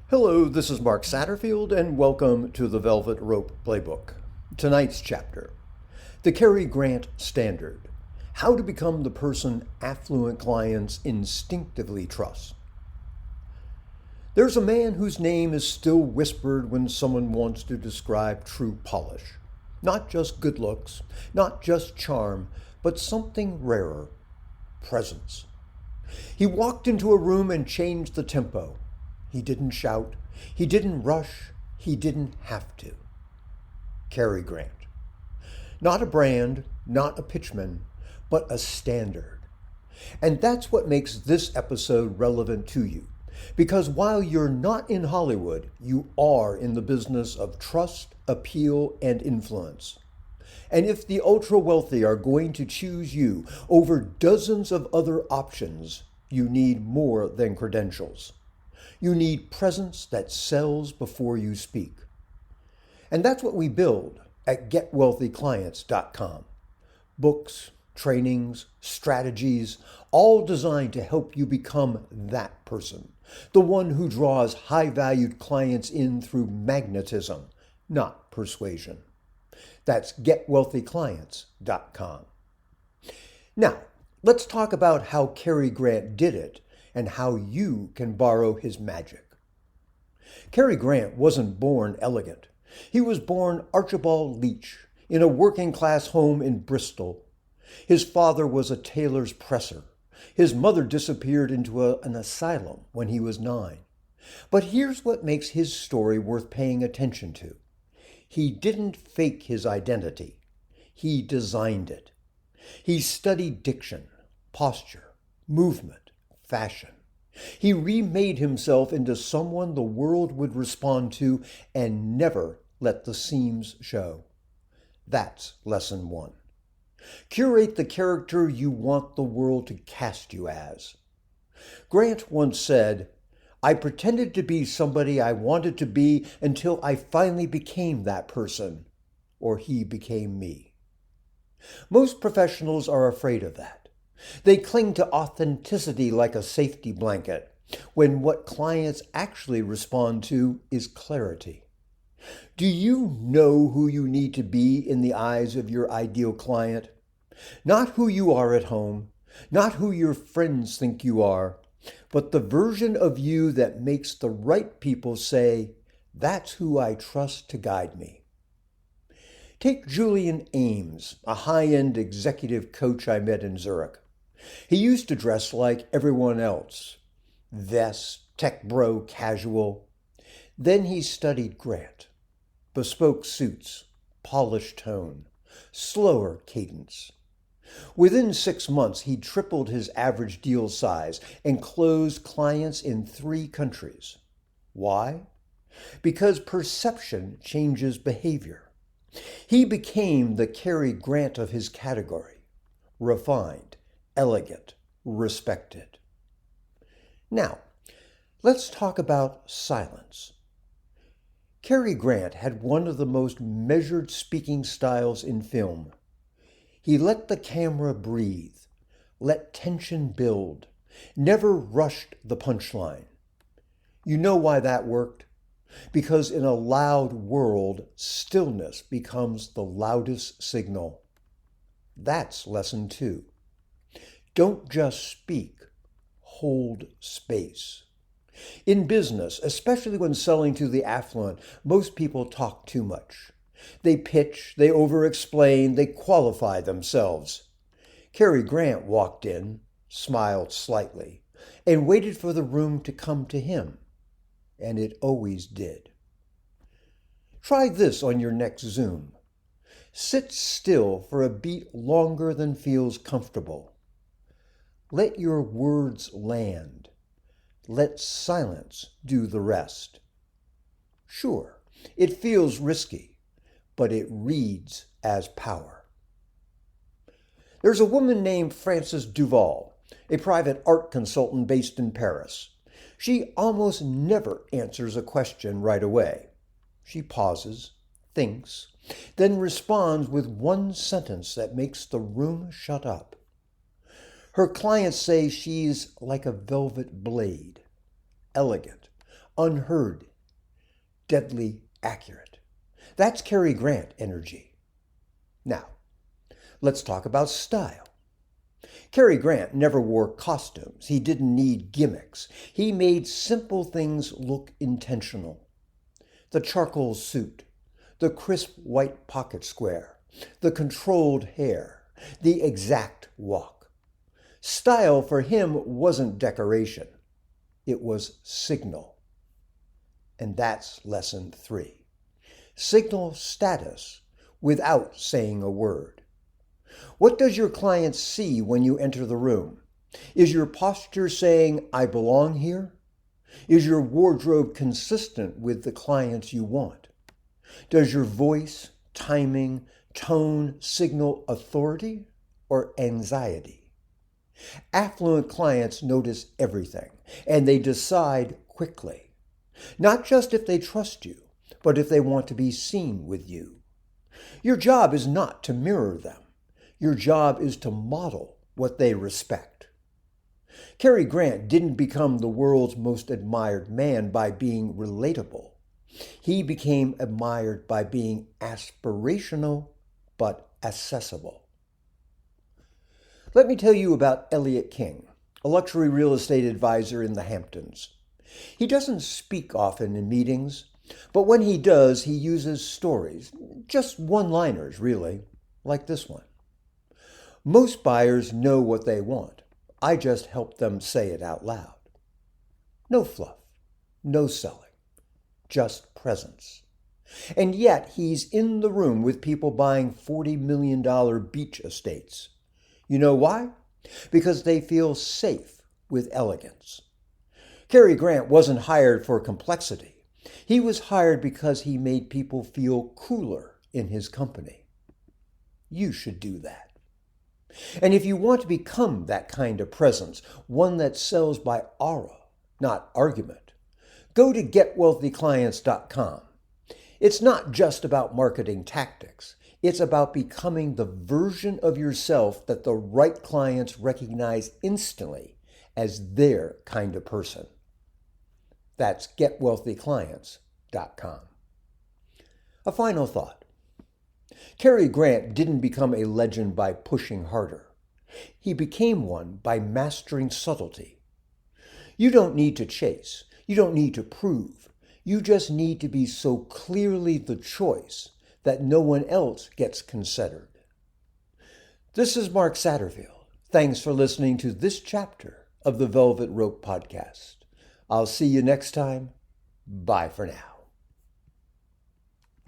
Hello, this is Mark Satterfield, and welcome to the Velvet Rope Playbook. Tonight's chapter, the Cary Grant Standard, how to become the person affluent clients instinctively trust. There's a man whose name is still whispered when someone wants to describe true polish. Not just good looks, not just charm, but something rarer, presence. He walked into a room and changed the tempo. He didn't shout. He didn't rush. He didn't have to. Cary Grant. Not a brand, not a pitchman, but a standard. And that's what makes this episode relevant to you. Because while you're not in Hollywood, you are in the business of trust, appeal, and influence. And if the ultra-wealthy are going to choose you over dozens of other options, you need more than credentials. You need presence that sells before you speak. And that's what we build at getwealthyclients.com. Books, trainings, strategies, all designed to help you become that person, the one who draws high-valued clients in through magnetism, not persuasion. That's getwealthyclients.com. Now, let's talk about how Cary Grant did it and how you can borrow his magic. Cary Grant wasn't born elegant. He was born Archibald Leach in a working-class home in Bristol. His father was a tailor's presser. His mother disappeared into an asylum when he was 9. But here's what makes his story worth paying attention to. He didn't fake his identity. He designed it. He studied diction, posture, movement, fashion. He remade himself into someone the world would respond to and never let the seams show. That's lesson 1. Curate the character you want the world to cast you as. Grant once said, "I pretended to be somebody I wanted to be until I finally became that person, or he became me." Most professionals are afraid of that. They cling to authenticity like a safety blanket, when what clients actually respond to is clarity. Do you know who you need to be in the eyes of your ideal client? Not who you are at home, not who your friends think you are, but the version of you that makes the right people say, "That's who I trust to guide me." Take Julian Ames, a high-end executive coach I met in Zurich. He used to dress like everyone else. Vest, tech bro, casual. Then he studied Grant. Bespoke suits, polished tone, slower cadence. Within 6 months, he tripled his average deal size and closed clients in 3 countries. Why? Because perception changes behavior. He became the Cary Grant of his category. Refined, elegant, respected. Now, let's talk about silence. Cary Grant had one of the most measured speaking styles in film. He let the camera breathe, let tension build, never rushed the punchline. You know why that worked? Because in a loud world, stillness becomes the loudest signal. That's lesson 2. Don't just speak, hold space. In business, especially when selling to the affluent, most people talk too much. They pitch, they over-explain, they qualify themselves. Cary Grant walked in, smiled slightly, and waited for the room to come to him. And it always did. Try this on your next Zoom. Sit still for a beat longer than feels comfortable. Let your words land. Let silence do the rest. Sure, it feels risky, but it reads as power. There's a woman named Frances Duval, a private art consultant based in Paris. She almost never answers a question right away. She pauses, thinks, then responds with one sentence that makes the room shut up. Her clients say she's like a velvet blade, elegant, unheard, deadly accurate. That's Cary Grant energy. Now, let's talk about style. Cary Grant never wore costumes. He didn't need gimmicks. He made simple things look intentional. The charcoal suit, the crisp white pocket square, the controlled hair, the exact walk. Style for him wasn't decoration. It was signal. And that's lesson 3. Signal status without saying a word. What does your client see when you enter the room? Is your posture saying, I belong here? Is your wardrobe consistent with the clients you want? Does your voice, timing, tone signal authority or anxiety? Affluent clients notice everything, and they decide quickly. Not just if they trust you, but if they want to be seen with you. Your job is not to mirror them. Your job is to model what they respect. Cary Grant didn't become the world's most admired man by being relatable. He became admired by being aspirational but accessible. Let me tell you about Elliot King, a luxury real estate advisor in the Hamptons. He doesn't speak often in meetings, but when he does, he uses stories, just one-liners really, like this one. Most buyers know what they want. I just help them say it out loud. No fluff, no selling, just presence. And yet he's in the room with people buying $40 million beach estates. You know why? Because they feel safe with elegance. Cary Grant wasn't hired for complexity. He was hired because he made people feel cooler in his company. You should do that. And if you want to become that kind of presence, one that sells by aura, not argument, go to getwealthyclients.com. It's not just about marketing tactics. It's about becoming the version of yourself that the right clients recognize instantly as their kind of person. That's getwealthyclients.com. A final thought. Cary Grant didn't become a legend by pushing harder. He became one by mastering subtlety. You don't need to chase. You don't need to prove. You just need to be so clearly the choice that no one else gets considered. This is Mark Satterfield. Thanks for listening to this chapter of the Velvet Rope Podcast. I'll see you next time. Bye for now.